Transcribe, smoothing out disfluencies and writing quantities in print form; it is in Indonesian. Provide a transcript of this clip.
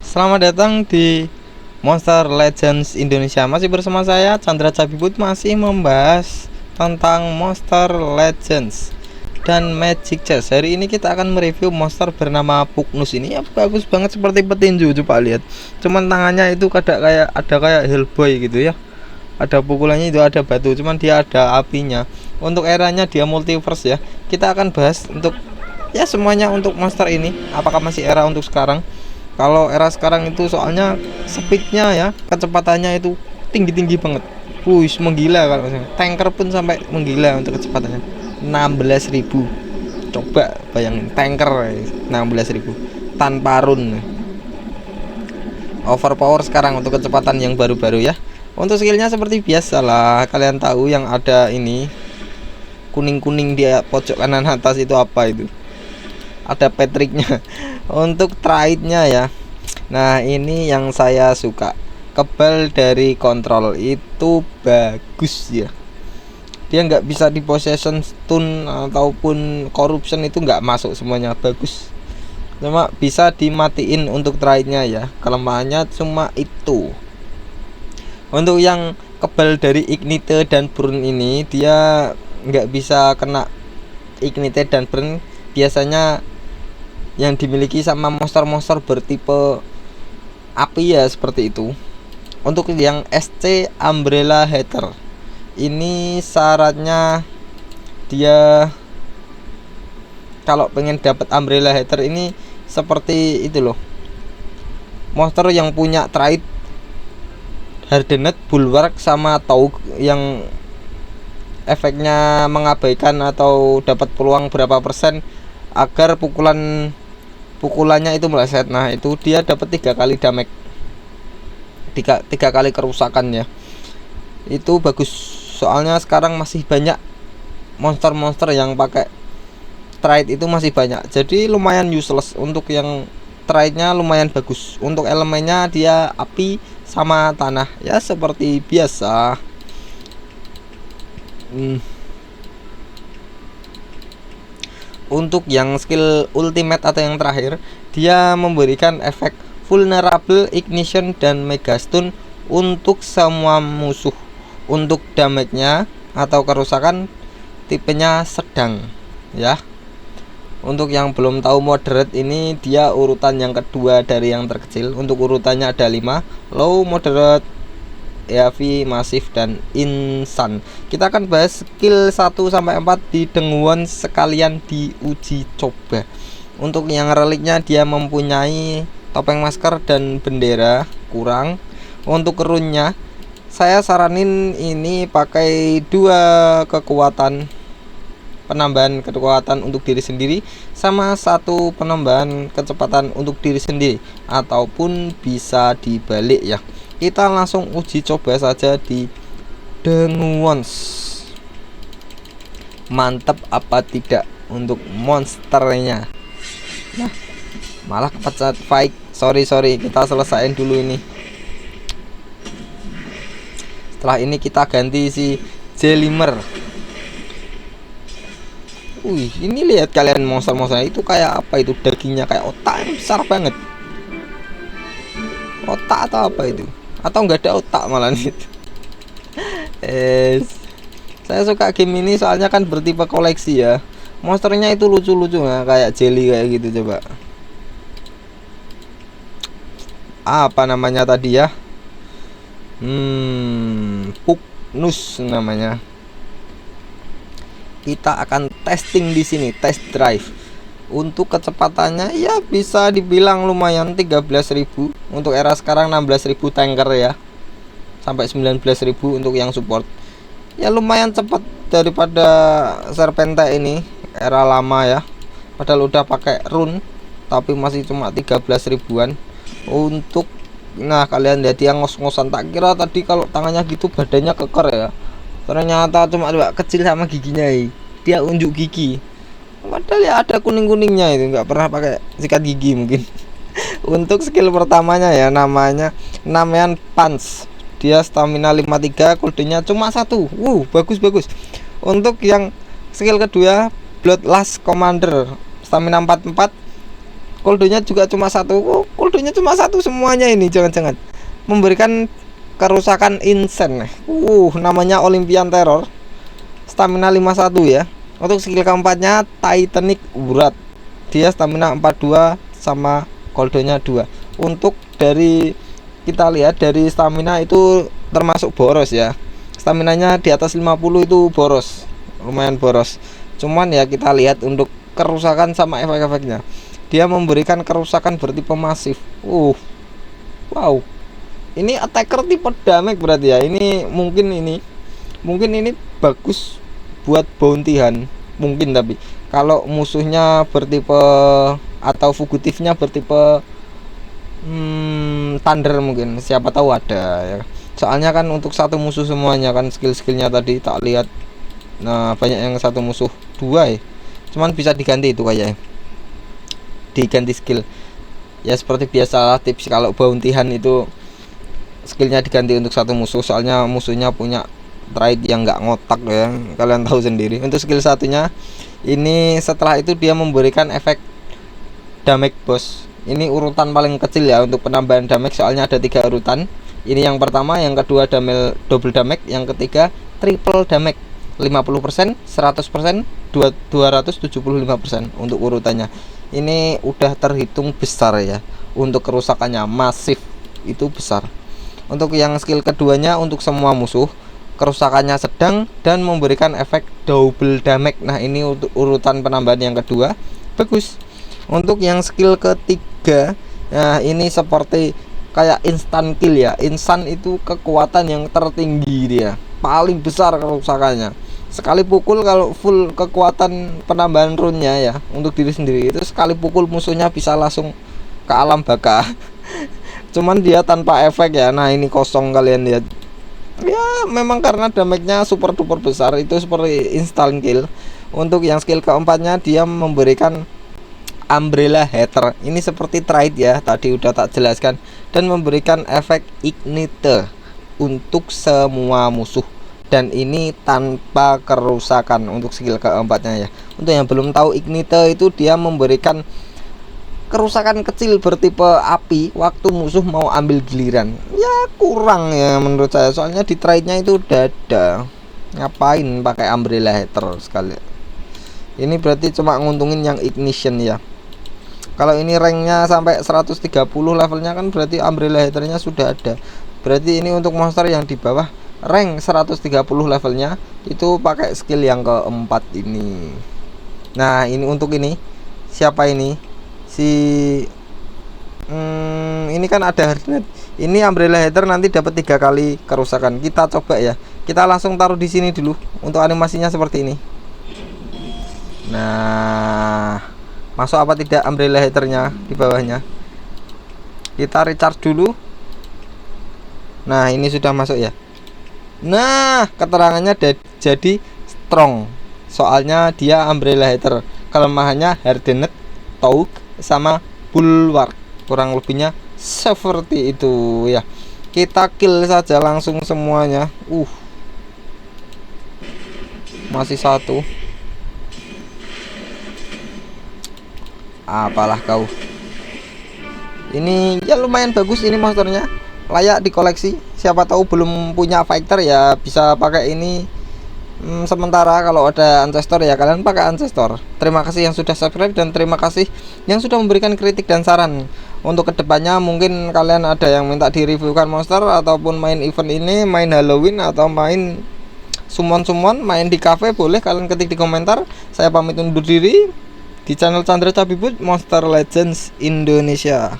Selamat datang di Monster Legends Indonesia. Masih bersama saya Chandra Cabibut, masih membahas tentang Monster Legends dan Magic Chess. Hari ini kita akan mereview monster bernama Pugnus ini. Ya, bagus banget seperti petinju, coba lihat. Cuman tangannya itu ada kayak Hellboy gitu ya. Ada pukulannya itu ada batu, cuman dia ada apinya. Untuk eranya dia multiverse ya. Kita akan bahas untuk ya semuanya untuk monster ini. Apakah masih era untuk sekarang? Kalau era sekarang itu soalnya speednya ya, kecepatannya itu tinggi-tinggi banget. Menggila kalau misalnya. Tanker pun sampai menggila untuk kecepatannya. 16.000. Coba bayangin tanker 16.000 tanpa run. Overpower sekarang untuk kecepatan yang baru-baru ya. Untuk skillnya seperti biasa lah, kalian tahu yang ada ini kuning-kuning di pojok kanan atas itu apa itu? Ada Patricknya. Untuk trade-nya ya, nah ini yang saya suka, kebal dari kontrol itu bagus ya. Dia nggak bisa di possession, stun ataupun corruption, itu nggak masuk semuanya, bagus. Cuma bisa dimatiin untuk trade-nya ya, kelemahannya cuma itu. Untuk yang kebal dari ignite dan burn ini, dia nggak bisa kena ignite dan burn biasanya yang dimiliki sama monster-monster bertipe api ya, seperti itu. Untuk yang SC Umbrella Hater ini syaratnya dia kalau pengen dapat Umbrella Hater ini seperti itu loh, monster yang punya trait Hardened, Bulwark sama Taug yang efeknya mengabaikan atau dapat peluang berapa persen agar pukulannya itu meleset. Nah itu dia dapat 3 kali damage, 3 kali kerusakan ya. Itu bagus, soalnya sekarang masih banyak monster-monster yang pakai trait itu, masih banyak, jadi lumayan useless. Untuk yang traitnya lumayan bagus. Untuk elemennya dia api sama tanah ya, seperti biasa. Untuk yang skill ultimate atau yang terakhir, dia memberikan efek vulnerable, ignition, dan mega stun untuk semua musuh. Untuk damage-nya atau kerusakan tipenya sedang ya. Untuk yang belum tahu, moderate ini dia urutan yang kedua dari yang terkecil. Untuk urutannya ada 5: low, moderate, heavy, masif, dan insan. Kita akan bahas skill 1-4 di Denguan sekalian diuji coba. Untuk yang reliknya dia mempunyai topeng masker dan bendera kurang. Untuk runnya saya saranin ini pakai 2 kekuatan, penambahan kekuatan untuk diri sendiri sama 1 penambahan kecepatan untuk diri sendiri, ataupun bisa dibalik ya. Kita langsung uji coba saja di Denguons. Mantap apa tidak untuk monsternya. Nah, malah kepecat fight. Sorry, kita selesaiin dulu ini. Setelah ini kita ganti si Jelimer. Ini lihat kalian, monster-monster itu kayak apa itu, dagingnya kayak otak, besar banget. Otak atau apa itu? Atau nggak ada otak malah itu. Saya suka game ini soalnya kan bertipe koleksi ya. Monsternya itu lucu-lucu ya, kayak jelly kayak gitu. Coba apa namanya tadi ya? Pugnus namanya. Kita akan testing di sini, test drive. Untuk kecepatannya ya bisa dibilang lumayan, 13.000. Untuk era sekarang 16.000 tanker ya, sampai 19.000 untuk yang support. Ya lumayan cepat daripada Serpenta ini era lama ya. Padahal udah pakai rune tapi masih cuma 13 ribuan. Untuk nah kalian lihat dia ngos-ngosan, tak kira tadi kalau tangannya gitu badannya keker ya. Ternyata cuma kecil sama giginya dia unjuk gigi. Padahal ya ada kuning-kuningnya itu, nggak pernah pakai sikat gigi mungkin. Untuk skill pertamanya ya, namanya Namean Punch. Dia stamina 53, cooldownnya cuma 1. Bagus. Untuk yang skill kedua, Bloodlust Commander, stamina 44, cooldownnya juga cuma 1. koldonya cuma satu semuanya ini, jangan-jangan memberikan kerusakan insane. Namanya Olympian Terror, stamina 51 ya. Untuk skill keempatnya Titanic Urat, dia stamina 42 sama koldonya 2. Untuk dari kita lihat dari stamina itu termasuk boros ya. Staminanya di atas 50 itu boros, lumayan boros. Cuman ya kita lihat untuk kerusakan sama efek-efeknya, dia memberikan kerusakan bertipe masif. Wow, ini attacker tipe damage berarti ya. Ini mungkin ini bagus buat bounty hunt mungkin, tapi kalau musuhnya bertipe atau fugitifnya bertipe thunder mungkin, siapa tahu ada ya. Soalnya kan untuk satu musuh semuanya kan skill-skillnya tadi tak lihat. Nah, banyak yang satu musuh 2 ya. Cuman bisa diganti itu kayaknya, diganti skill ya. Seperti biasa tips kalau bounty hunt itu skillnya diganti untuk satu musuh, soalnya musuhnya punya trait yang nggak ngotak ya, kalian tahu sendiri. Untuk skill satunya ini, setelah itu dia memberikan efek damage boss. Ini urutan paling kecil ya untuk penambahan damage, soalnya ada 3 urutan. Ini yang pertama, yang kedua double damage, yang ketiga triple damage 50%, 100%, 275% untuk urutannya. Ini udah terhitung besar ya. Untuk kerusakannya masif, itu besar. Untuk yang skill keduanya, untuk semua musuh kerusakannya sedang dan memberikan efek double damage. Nah, ini untuk urutan penambahan yang kedua, bagus. Untuk yang skill ketiga, nah ini seperti kayak instant kill ya. Instant itu kekuatan yang tertinggi, dia paling besar kerusakannya. Sekali pukul, kalau full kekuatan penambahan runnya ya untuk diri sendiri, itu sekali pukul musuhnya bisa langsung ke alam baka. Cuman dia tanpa efek ya. Nah, ini kosong, kalian lihat ya. Memang karena damage-nya super duper besar, itu seperti instant kill. Untuk yang skill keempatnya, dia memberikan Umbrella Hater. Ini seperti trait ya, tadi udah tak jelaskan, dan memberikan efek Ignite untuk semua musuh, dan ini tanpa kerusakan untuk skill keempatnya ya. Untuk yang belum tahu, Ignite itu dia memberikan kerusakan kecil bertipe api waktu musuh mau ambil giliran. Ya kurang ya menurut saya, soalnya di traitnya itu udah ada. Ngapain pakai Umbrella Hater sekali? Ini berarti cuma nguntungin yang ignition ya. Kalau ini ranknya sampai 130 levelnya kan berarti Umbrella Haternya sudah ada. Berarti ini untuk monster yang di bawah rank 130 levelnya itu pakai skill yang keempat ini. Nah, ini untuk ini siapa ini? Ini kan ada hardnet. Ini Umbrella Hater nanti dapat 3 kali kerusakan. Kita coba ya. Kita langsung taruh di sini dulu untuk animasinya seperti ini. Nah, masuk apa tidak Umbrella Haternya di bawahnya? Kita recharge dulu. Nah, ini sudah masuk ya. Nah, keterangannya jadi strong. Soalnya dia Umbrella Hater. Kelemahannya hardened, Taug, sama Bulwark. Kurang lebihnya seperti itu ya. Kita kill saja langsung semuanya. Masih satu. Apalah kau. Ini ya lumayan bagus ini monsternya, layak dikoleksi. Siapa tahu belum punya fighter ya bisa pakai ini. Sementara kalau ada ancestor ya kalian pakai ancestor. Terima kasih yang sudah subscribe, dan terima kasih yang sudah memberikan kritik dan saran. Untuk kedepannya mungkin kalian ada yang minta direviewkan monster, ataupun main event ini, main Halloween, atau main summon, main di cafe, boleh kalian ketik di komentar. Saya pamit undur diri di channel Chandra Cabibut Monster Legends Indonesia.